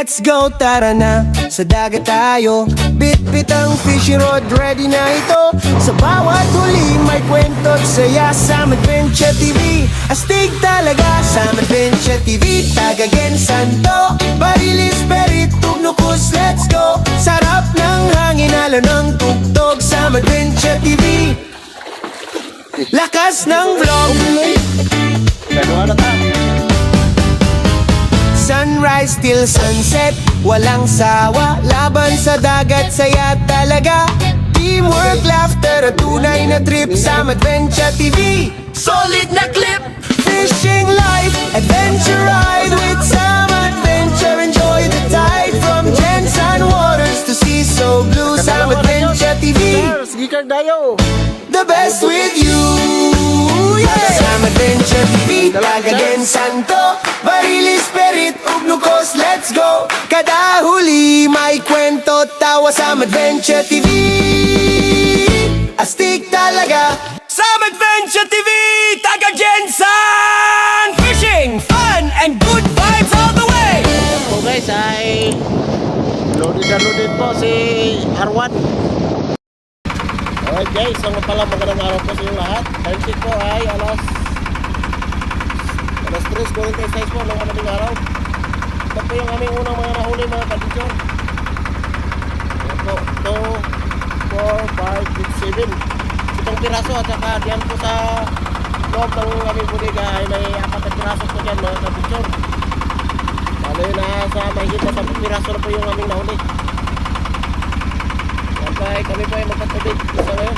let's go, tara na, sa dagat tayo. Bit-bit ang fishing rod, ready na ito. Sa bawat huli may kwento't saya. Sam Adventure TV, astig talaga. Sam Adventure TV, tagagen santo. Barilis, berit, tugnukus, let's go. Sarap ng hangin, halo ng tugtog. Sam Adventure TV, lakas ng vlog. Sunrise till sunset, walang sawa. Laban sa dagat, saya talaga. Teamwork, laughter, at tunay na trip. Sam Adventure TV, solid na clip. Fishing life, adventure ride with Sam Adventure. Enjoy the tide from Jensen Waters to sea so blue. Sam Adventure TV, the best with you, yeah. Sam Adventure TV, tagagen santo. Barilis, perit, ugnukos, let's go. Kada huli may kwento, tawa. Sam Adventure TV, astig talaga. Sam Adventure TV, taga Jensen. Fishing, fun, and good vibes all the way. Po guys, ay loaded po si Arwan. Alright guys, so pala magandang araw po sa inyo lahat. Time check po ay alas 3:46 po ng madaling araw. Ito po yung aming unang mga nahuli mga kadityon. Ayan po, 2, 4, 5, 6, 7. Itong piraso at saka diyan po sa loob ng aming budiga ay may 4 na piraso po dyan mga kadityon. Lalo yun na sa mahigit na 10 piraso na po yung aming nahuli. Yan po ay kami po ay magkatubig sa ngayon.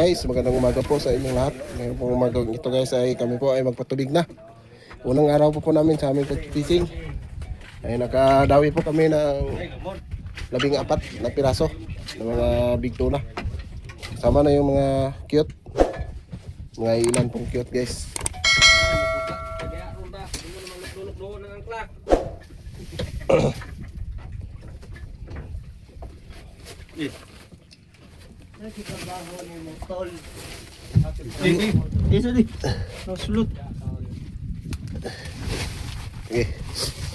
Guys, magandang umaga po sa inyong lahat. Ngayon pong umaga ito guys ay kami po ay magpatubig na. Unang araw po namin sa aming pag-fishing. Ay nakadawi po kami ng 14 na piraso ng mga big tuna. Kasama na yung mga cute. Mga ilan pong cute guys. Okay.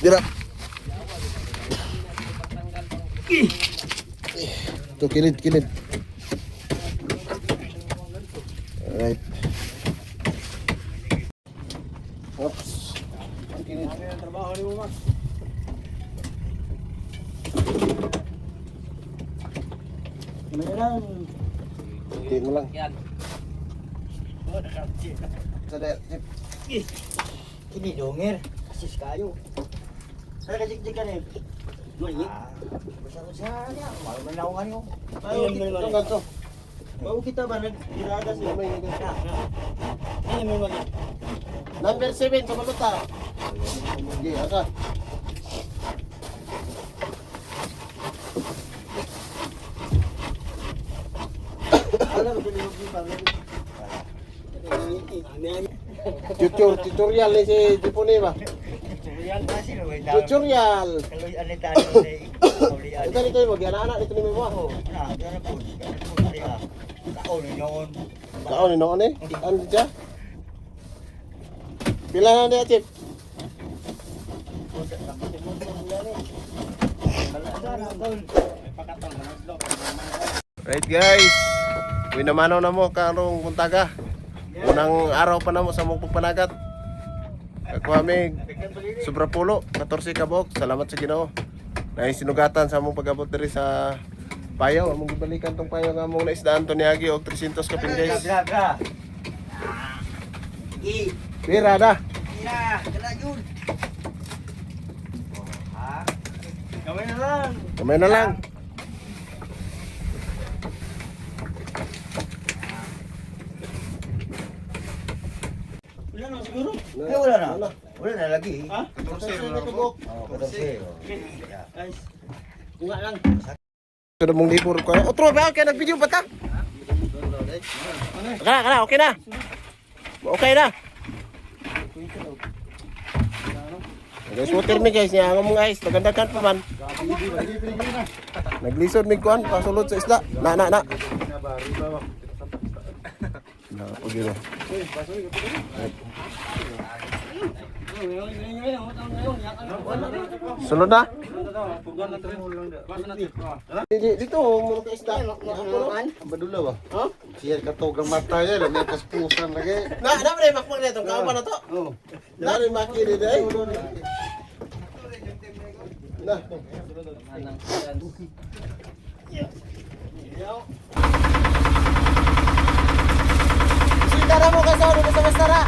Dirap. Ito kilid. Alright. Oops. Kilid. Trabaho ni mo, Max. Hindi mo lang. Sadaya. Ini donger, asis kayo. Saya kajik-jikan eh. Duit. Besar-besar ya, malu menaungan yo. Ito ganito. Mau kita ba nagiragas yo. May ganito. Ini memang Number 7 sa maluta. Sige, asa. alam ko yung pangit. Tutorial ni si Jipuni ba? Tutorial kasi lo. Tutorial. Kalau ada tadi ni. Ito nito yung mag-anak nito ni mo. Nah, jangan pun. Tahu ni nyon. Kaon ni noon eh. Ano siya? Pila na dia, Chip? Right guys. Winamanaw na mo karong buntaga. Unang araw pa na mo sa mong pagpanagat. Ako kami sobra pulo, 14 kabok. Salamat sa Ginoo. Naisinugatan sa mong pag-abot diri sa payaw. Among gibalikan tong payaw nga mong naisdaan to ni Agi og 300 kapin guys. Bra. Gi. Pira da. Ya, kena yun. Kamay na lang. Kamay na lang. Wala na siguro. Wala na. Wala na lagi. Ha? 14 na kabok. Oh, 14. Guys. Bunga lang. Sudah mong libur ko. Otro ba kaya nag-video ba ta? Kana, okay na. Okay na. Guys, water mi guys, niya ang mga guys, nagandagan pa man. Naglisod mi kuan, pasulod sa isda. Na. Na, pagi ba. Sunod na? Dito mo ka isda. Badula ba? Ha? Siya katogang mata ya, may kaspusan lagi. Na pre makmak na itong kawan na to. Oh. Na rin makiri dai. Na. Sita na mo ka sa ano sa Mastara.